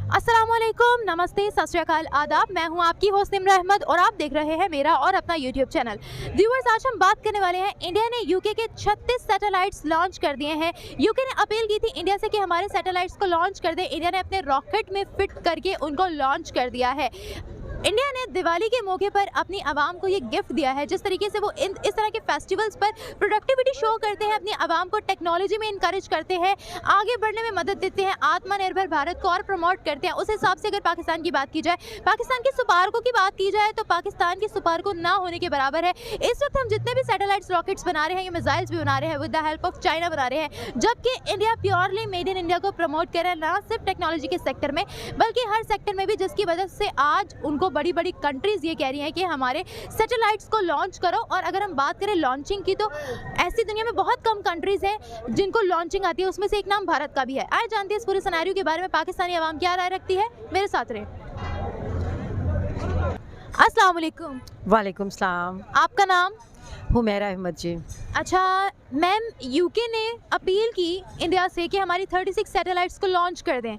अस्सलामुअलैकुम, नमस्ते, सत श्री अकाल, आदाब। मैं हूं आपकी होस्ट निम्र अहमद और आप देख रहे हैं मेरा और अपना यूट्यूब चैनल। व्यूअर्स, आज हम बात करने वाले हैं, इंडिया ने यूके के 36 सैटेलाइट्स लॉन्च कर दिए हैं। यूके ने अपील की थी इंडिया से कि हमारे सैटेलाइट्स को लॉन्च कर दे। इंडिया ने अपने रॉकेट में फिट करके उनको लॉन्च कर दिया है। इंडिया ने दिवाली के मौके पर अपनी आवाम को ये गिफ्ट दिया है। जिस तरीके से वो इस तरह के फेस्टिवल्स पर प्रोडक्टिविटी शो करते हैं, अपनी आवाम को टेक्नोलॉजी में इंकरेज करते हैं, आगे बढ़ने में मदद देते हैं, आत्मनिर्भर भारत को और प्रमोट करते हैं। उस हिसाब से अगर पाकिस्तान की बात की जाए, पाकिस्तान के सुपारकों की बात की जाए, तो पाकिस्तान के सुपारको ना होने के बराबर है। इस वक्त हम जितने भी सैटेलाइट्स रॉकेट्स बना रहे हैं, ये मिसाइल्स भी बना रहे हैं with the help of China बना रहे हैं, जबकि India purely made in India को प्रमोट कर रहा है, ना सिर्फ टेक्नोलॉजी के सेक्टर में बल्कि हर सेक्टर में भी, जिसकी वजह से आज उनको बड़ी बड़ी कंट्रीज ये कह रही हैं कि हमारे सैटेलाइट्स को लॉन्च करो। और अगर हम बात करें लॉन्चिंग की, तो ऐसी दुनिया में बहुत कम कंट्रीज हैं जिनको लॉन्चिंग आती है, उसमें से एक नाम भारत का भी है। आइए जानते हैं इस पूरे सिनेरियो के बारे में, पाकिस्तानी आवाम क्या राय रखती है। मेरे साथ रहे। अस्सलाम वालेकुम। वालेकुम सलाम। आपका नाम? हुमैरा अहमद जी। अच्छा मैम, यूके ने अपील की इंडिया से कि हमारी 36 सैटेलाइट्स को लॉन्च कर दें।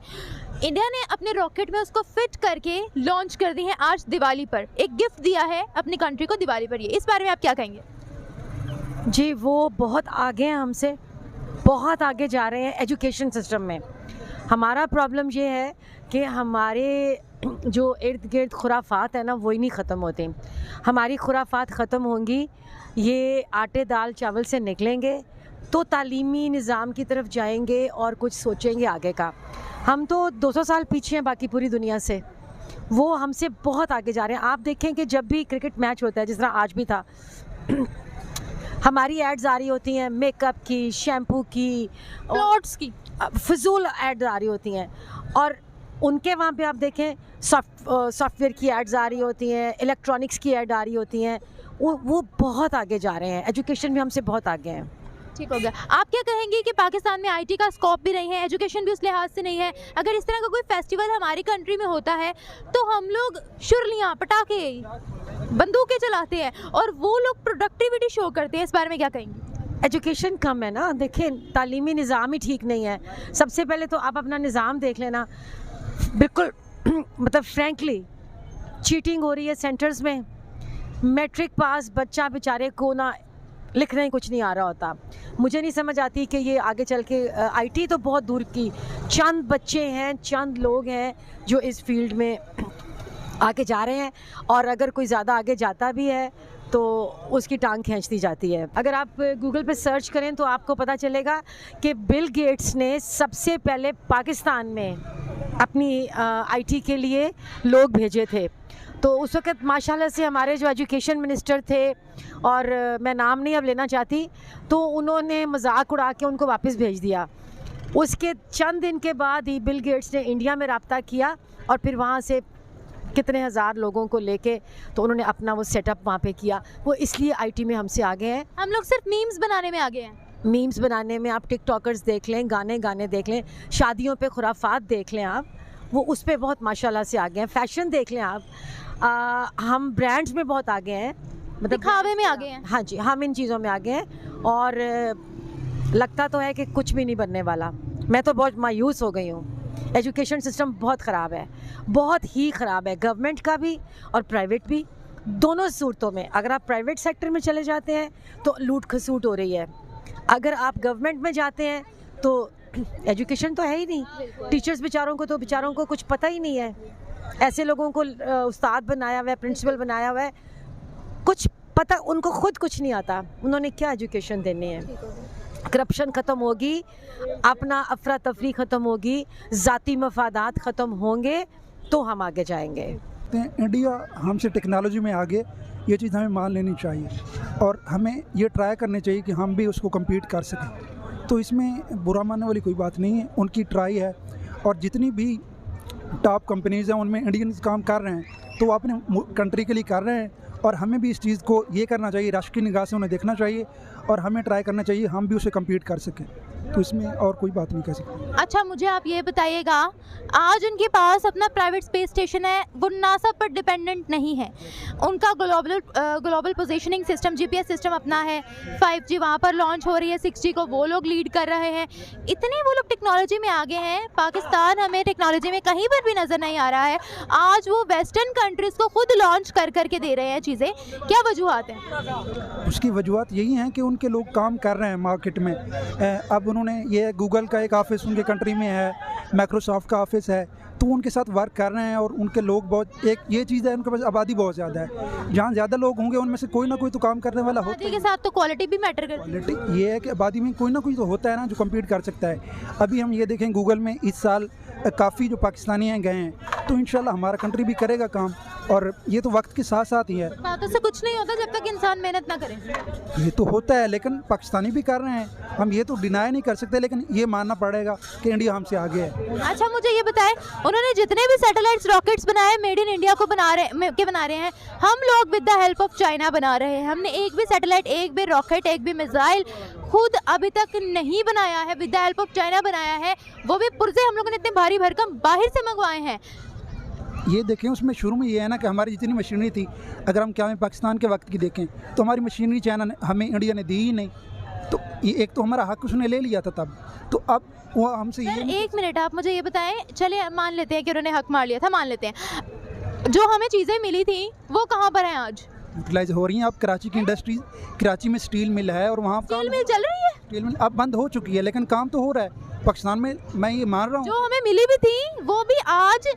इंडिया ने अपने रॉकेट में उसको फिट करके लॉन्च कर दी है आज दिवाली पर, एक गिफ्ट दिया है अपनी कंट्री को दिवाली पर। ये इस बारे में आप क्या कहेंगे? जी, वो बहुत आगे हैं हमसे, बहुत आगे जा रहे हैं एजुकेशन सिस्टम में। हमारा प्रॉब्लम ये है कि हमारे जो इर्द गिर्द खुराफात है ना, वो ही नहीं ख़त्म होते। हमारी खुराफात ख़त्म होंगी, ये आटे दाल चावल से निकलेंगे तो तालीमी निज़ाम की तरफ जाएंगे और कुछ सोचेंगे आगे का। हम तो 200 साल पीछे हैं बाकी पूरी दुनिया से, वो हमसे बहुत आगे जा रहे हैं। आप देखें कि जब भी क्रिकेट मैच होता है, जिस तरह आज भी था, हमारी एड्स आ रही होती हैं मेकअप की, शैम्पू की, क्लोथ्स की, फजूल एड्स आ रही होती हैं। और उनके वहाँ पे आप देखें सॉफ्टवेयर की एड्स आ रही होती हैं, इलेक्ट्रॉनिक्स की एड आ रही होती हैं। वो बहुत आगे जा रहे हैं, एजुकेशन में हमसे बहुत आगे हैं। ठीक हो गया। आप क्या कहेंगे कि पाकिस्तान में आईटी का स्कोप भी नहीं है, एजुकेशन भी उस लिहाज से नहीं है। अगर इस तरह का कोई फेस्टिवल हमारी कंट्री में होता है तो हम लोग शुरलियाँ, पटाखे, बंदूकें चलाते हैं और वो लोग प्रोडक्टिविटी शो करते हैं। इस बारे में क्या कहेंगे? एजुकेशन कम है ना। देखें, तालीमी निज़ाम ही ठीक नहीं है। सबसे पहले तो आप अपना निज़ाम देख लेना, बिल्कुल मतलब फ्रैंकली चीटिंग हो रही है सेंटर्स में। मैट्रिक पास बच्चा बेचारे को ना लिखना ही कुछ नहीं आ रहा होता। मुझे नहीं समझ आती कि ये आगे चल के आईटी तो बहुत दूर की, चंद बच्चे हैं, चंद लोग हैं जो इस फील्ड में आगे जा रहे हैं, और अगर कोई ज़्यादा आगे जाता भी है तो उसकी टांग खींच दी जाती है। अगर आप गूगल पे सर्च करें तो आपको पता चलेगा कि बिल गेट्स ने सबसे पहले पाकिस्तान में अपनी आईटी के लिए लोग भेजे थे। तो उस वक़्त माशाल्लाह से हमारे जो एजुकेशन मिनिस्टर थे, और मैं नाम नहीं अब लेना चाहती, तो उन्होंने मजाक उड़ा के उनको वापस भेज दिया। उसके चंद दिन के बाद ही बिल गेट्स ने इंडिया में रब्ता किया और फिर वहाँ से कितने हज़ार लोगों को लेके तो उन्होंने अपना वो सेटअप वहाँ पे किया। वो इसलिए आईटी में हमसे आगे हैं। हम लोग सिर्फ मीम्स बनाने में आगे हैं। मीम्स बनाने में आप टिकटॉकर्स देख लें, गाने देख लें, शादियों पे खुराफात देख लें आप, वो उस पर बहुत माशाल्लाह से आगे हैं। फ़ैशन देख लें आप, हम ब्रांड्स में बहुत आगे हैं, मतलब दिखावे में आगे हैं। हाँ जी, हम इन चीज़ों में आगे हैं। और लगता तो है कि कुछ भी नहीं बनने वाला। मैं तो बहुत मायूस हो गई हूँ। एजुकेशन सिस्टम बहुत ख़राब है, बहुत ही ख़राब है, गवर्नमेंट का भी और प्राइवेट भी, दोनों सूरतों में। अगर आप प्राइवेट सेक्टर में चले जाते हैं तो लूट खसूट हो रही है, अगर आप गवर्नमेंट में जाते हैं तो एजुकेशन तो है ही नहीं। टीचर्स बेचारों को कुछ पता ही नहीं है। ऐसे लोगों को उस्ताद बनाया हुआ है, प्रिंसिपल बनाया हुआ है, कुछ पता उनको खुद कुछ नहीं आता। उन्होंने क्या एजुकेशन देनी है? करप्शन ख़त्म होगी, अपना अफरा तफरी ख़त्म होगी, ज़ाती मफादात ख़त्म होंगे तो हम आगे जाएंगे। इंडिया हमसे टेक्नोलॉजी में आगे, ये चीज़ हमें मान लेनी चाहिए और हमें ये ट्राई करनी चाहिए कि हम भी उसको कम्पीट कर सकें। तो इसमें बुरा मानने वाली कोई बात नहीं है, उनकी ट्राई है। और जितनी भी टॉप कंपनीज़ हैं उनमें इंडियंस काम कर रहे हैं, तो वो अपने कंट्री के लिए कर रहे हैं। और हमें भी इस चीज़ को ये करना चाहिए, राष्ट्र की निगाह से उन्हें देखना चाहिए और हमें ट्राई करना चाहिए हम भी उसे कम्पीट कर सकें। तो इसमें और कोई बात नहीं कह सकते। अच्छा, मुझे आप ये बताइएगा, आज उनके पास अपना प्राइवेट स्पेस स्टेशन है, वो नासा पर डिपेंडेंट नहीं है, उनका global positioning system GPS system अपना है, 5G वहाँ पर लॉन्च हो रही है, 6G को वो लोग लीड कर रहे हैं, इतने वो लोग टेक्नोलॉजी में आगे हैं। पाकिस्तान हमें टेक्नोलॉजी में कहीं पर भी नज़र नहीं आ रहा है। आज वो वेस्टर्न कंट्रीज़ को खुद लॉन्च कर करके दे रहे हैं चीज़ें, क्या वजूहत हैं? उसकी वजूहत यही हैं कि उनके लोग काम कर रहे हैं मार्केट में। अब उन्होंने ये गूगल का एक ऑफिस उनके कंट्री में है, माइक्रोसॉफ्ट का ऑफिस है, तो उनके साथ वर्क कर रहे हैं और उनके लोग बहुत, एक ये चीज़ है उनके पास आबादी बहुत ज़्यादा है, जहाँ ज़्यादा लोग होंगे उनमें से कोई ना कोई तो काम करने वाला होता आबादी के साथ तो क्वालिटी भी मैटर करती है। क्वालिटी ये है कि आबादी में कोई ना कोई तो होता है ना जो कम्पीट कर सकता है। अभी हम ये देखें गूगल में इस साल काफ़ी जो पाकिस्तानी हैं गए हैं, तो इंशाल्लाह हमारा कंट्री भी करेगा काम, और ये तो वक्त के साथ साथ ही है। बातों से कुछ नहीं होता जब तक इंसान मेहनत ना करे। ये तो होता है, लेकिन पाकिस्तानी भी कर रहे हैं, हम ये तो डिनाई नहीं कर सकते, लेकिन ये मानना पड़ेगा कि इंडिया हमसे आगे है। अच्छा, मुझे ये बताएं, उन्होंने जितने भी सैटेलाइट्स रॉकेट्स बनाए मेड इन इंडिया को बना रहे हैं, हम लोग with the help of China बना रहे हैं। हमने एक भी सैटेलाइट, एक भी रॉकेट, एक भी मिसाइल खुद अभी तक नहीं बनाया है, with the help of China बनाया है, वो भी पुर्जे हम लोगों ने इतने भारी भरकम बाहर से मंगवाए हैं। ये देखें, उसमें शुरू में ये है ना कि हमारी जितनी मशीनरी थी, अगर हम क्या में पाकिस्तान के वक्त की देखें तो हमारी मशीनरी चाइना ने हमें, इंडिया ने दी ही नहीं, तो ये एक तो हमारा हक उसने ले लिया था तब, तो अब वो हमसे ये। एक मिनट, आप मुझे ये बताएं, चलिए मान लेते हैं कि उन्होंने हक मार लिया था, मान लेते हैं, जो हमें चीज़ें मिली थी वो कहाँ पर हैं आज? यूटिलाइज हो रही हैं। अब कराची की इंडस्ट्रीज, कराची में स्टील मिल है और वहाँ स्टील मिल चल रही है, स्टील मिल अब बंद हो चुकी है, लेकिन काम तो हो रहा है पाकिस्तान में, मैं ये मान रहा हूँ। जो हमें मिली भी थी वो भी आज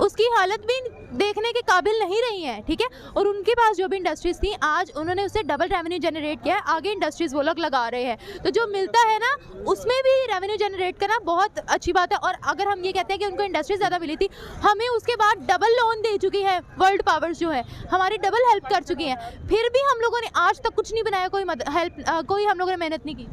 उसकी हालत भी देखने के काबिल नहीं रही है, ठीक है। और उनके पास जो भी इंडस्ट्रीज थी, आज उन्होंने उससे डबल रेवेन्यू जनरेट किया है, आगे इंडस्ट्रीज वो लोग लगा रहे हैं, तो जो मिलता है ना उसमें भी रेवेन्यू जनरेट करना बहुत अच्छी बात है। और अगर हम ये कहते हैं कि उनको इंडस्ट्रीज ज़्यादा मिली थी, हमें उसके बाद डबल लोन दे चुकी है वर्ल्ड पावर्स, जो है हमारी डबल हेल्प कर चुकी हैं, फिर भी हम लोगों ने आज तक कुछ नहीं बनाया, कोई कोई हम लोगों ने मेहनत नहीं की।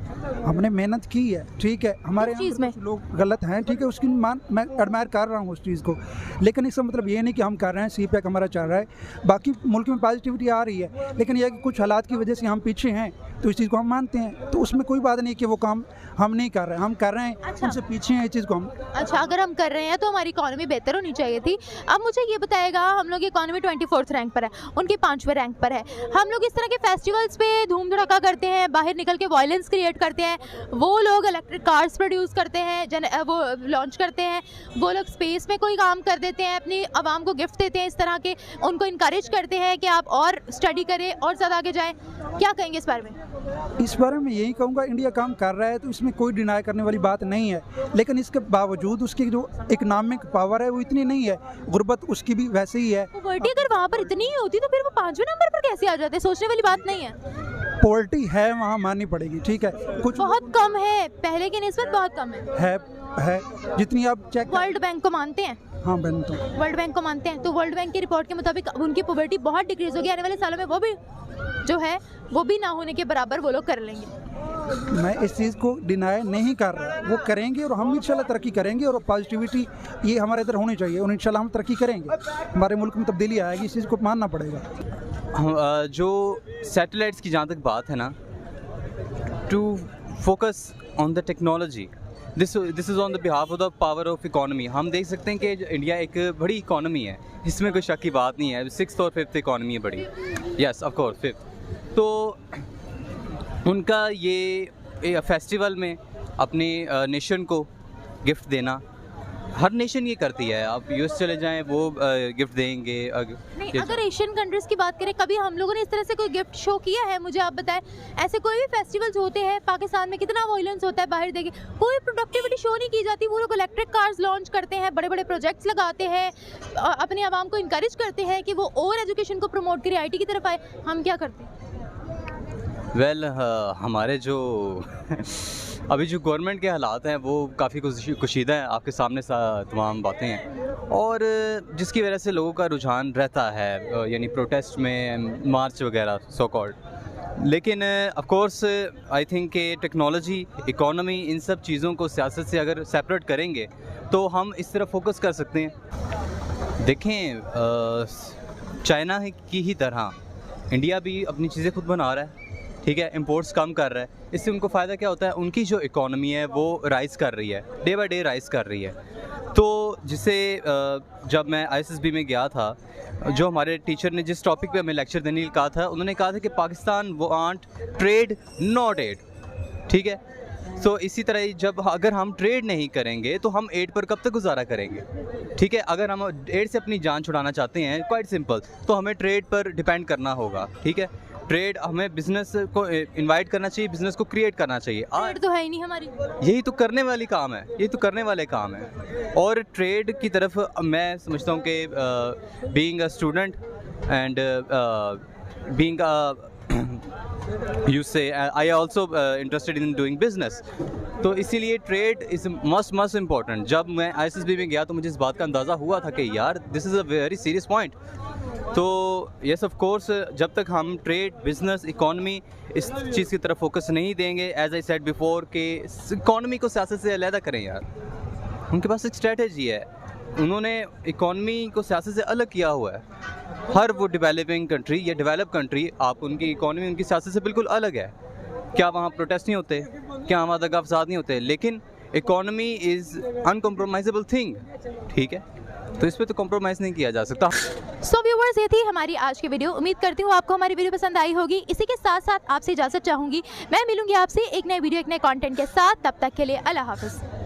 हमने मेहनत की है, ठीक है, हमारे चीज़ में लोग गलत हैं, ठीक है, उसकी मैं एडमायर कर रहा हूँ उस चीज़ को, लेकिन इसका मतलब ये नहीं कि हम कर रहे हैं, CPEC हमारा चल रहा है, बाकी मुल्क में पॉजिटिविटी आ रही है, लेकिन यह कि कुछ हालात की वजह से हम पीछे हैं, तो इस चीज़ को हम मानते हैं, तो उसमें कोई बात नहीं कि वो काम हम नहीं कर रहे हैं, हम कर रहे हैं। अच्छा, उनसे पीछे हैं, इस चीज़ को हम। अच्छा, अगर हम कर रहे हैं तो हमारी इकॉनमी बेहतर होनी चाहिए थी। अब मुझे ये बताएगा, हम लोग इकॉनमी 24th रैंक पर है, उनके 5वें रैंक पर है, हम लोग इस तरह के फेस्टिवल्स पे धूम धड़का करते हैं, बाहर निकल के वायलेंस क्रिएट करते हैं, वो लोग इलेक्ट्रिक कार्स प्रोड्यूस करते हैं, वो लॉन्च करते हैं, वो लोग स्पेस में कोई काम कर देते हैं, अपनी आवाम को गिफ्ट देते हैं इस तरह के, उनको इनकरेज करते हैं कि आप और स्टडी करें और ज़्यादा आगे जाएं। क्या कहेंगे इस बारे में? इस बारे में यही कहूँगा, इंडिया काम कर रहा है तो इसमें कोई डिनाई करने वाली बात नहीं है, लेकिन इसके बावजूद उसकी जो इकोनॉमिक पावर है वो इतनी नहीं है, गुर्बत उसकी भी वैसे ही है। पॉवर्टी अगर वहाँ पर इतनी ही होती तो फिर वो 5वें नंबर पर कैसे आ जाते? सोचने वाली बात नहीं है। पॉवर्टी है वहाँ, माननी पड़ेगी, ठीक है, कुछ बहुत कम है, पहले की निस्बत बहुत कम है जितनी आप चेक। वर्ल्ड बैंक को मानते हैं? हाँ, बनता हूँ। वर्ल्ड बैंक को मानते हैं, तो वर्ल्ड बैंक की रिपोर्ट के मुताबिक उनकी पॉवर्टी बहुत डिक्रीज होगी, आने वाले सालों में वो भी जो है वो भी ना होने के बराबर वो लोग कर लेंगे। मैं इस चीज़ को डिनाई नहीं कर रहा, वो करेंगे और हम इंशाल्लाह तरक्की करेंगे, और पॉजिटिविटी ये हमारे इधर होनी चाहिए, और इंशाल्लाह हम तरक्की करेंगे, हमारे मुल्क में तब्दीली आएगी, इस चीज़ को मानना पड़ेगा। जो सैटेलाइट्स की जहाँ तक बात है ना, to focus on the technology, this is on the behalf of the power of economy. हम देख सकते हैं कि इंडिया एक बड़ी इकॉनमी है, इसमें कोई शक की बात नहीं है, 6th और 5th इकॉनमी है बड़ी, यस ऑफ कोर्स 5th। तो उनका ये फेस्टिवल में अपने नेशन को गिफ्ट देना, हर नेशन ये करती है, आप यूएस चले जाएं वो गिफ्ट देंगे। नहीं, अगर एशियन कंट्रीज़ की बात करें, कभी हम लोगों ने इस तरह से कोई गिफ्ट शो किया है? मुझे आप बताएं, ऐसे कोई भी फेस्टिवल्स होते हैं पाकिस्तान में, कितना वायलेंस होता है बाहर, देखिए कोई प्रोडक्टिविटी शो नहीं की जाती। वो लोग इलेक्ट्रिक कार्स लॉन्च करते हैं, बड़े बड़े प्रोजेक्ट्स लगाते हैं, अपनी आवाम को इनकरेज करते हैं कि वो और एजुकेशन को प्रमोट करे, IT की तरफ आए। हम क्या करते हैं? हमारे जो अभी जो गवर्नमेंट के हालात हैं वो काफ़ी कुशीदा हैं, आपके सामने तमाम बातें हैं, और जिसकी वजह से लोगों का रुझान रहता है, यानी प्रोटेस्ट में, मार्च वगैरह सो कॉल्ड। लेकिन ऑफ कोर्स आई थिंक कि टेक्नोलॉजी, इकोनॉमी, इन सब चीज़ों को सियासत से अगर सेपरेट करेंगे तो हम इस तरफ फोकस कर सकते हैं। देखें, चाइना की ही तरह इंडिया भी अपनी चीज़ें खुद बना रहा है, ठीक है, इंपोर्ट्स कम कर रहा है, इससे उनको फ़ायदा क्या होता है, उनकी जो इकॉनमी है वो राइज़ कर रही है, डे बाय डे राइज़ कर रही है। तो जिसे जब मैं ISSB में गया था, जो हमारे टीचर ने जिस टॉपिक पे हमें लेक्चर देने के लिए कहा था, उन्होंने कहा था कि Pakistan want trade not aid, ठीक है। तो इसी तरह जब अगर हम ट्रेड नहीं करेंगे तो हम एड पर कब तक गुजारा करेंगे, ठीक है। अगर हम एड से अपनी जान छुड़ाना चाहते हैं, क्वाइट सिंपल, तो हमें ट्रेड पर डिपेंड करना होगा, ठीक है। ट्रेड, हमें बिज़नेस को इनवाइट करना चाहिए, बिज़नेस को क्रिएट करना चाहिए। ट्रेड तो है ही नहीं हमारी, यही तो करने वाली काम है, यही तो करने वाले काम है। और ट्रेड की तरफ मैं समझता हूँ कि being a student and being you से I also interested in doing business, तो इसीलिए ट्रेड इज़ मस्ट इम्पॉर्टेंट। जब मैं ISSB में गया तो मुझे इस बात का अंदाज़ा हुआ था कि यार this is a very serious point. तो यस ऑफ कोर्स, जब तक हम ट्रेड, बिजनेस, इकॉनमी इस चीज़ की तरफ फोकस नहीं देंगे, एज आई सेड बिफोर, कि इकॉनमी को सियासत से अलग करें यार। उनके पास एक स्ट्रेटजी है, उन्होंने इकॉनमी को सियासत से अलग किया हुआ है। हर वो डेवलपिंग कंट्री या डेवलप कंट्री, आप उनकी इकॉनमी उनकी सियासत से बिल्कुल अलग है। क्या वहाँ प्रोटेस्ट नहीं होते, क्या वहाँ दंगा फसाद नहीं होते, लेकिन इकॉनमी इज़ अनकम्प्रोमाइजेबल थिंग, ठीक है। तो इस पर तो कॉम्प्रोमाइज़ नहीं किया जा सकता। सो व्यूवर्स, ये थी हमारी आज की वीडियो। उम्मीद करती हूँ आपको हमारी वीडियो पसंद आई होगी। इसी के साथ साथ आपसे इजाज़त चाहूँगी, मैं मिलूंगी आपसे एक नई वीडियो, एक नए कंटेंट के साथ। तब तक के लिए अल्लाह हाफ़िज़।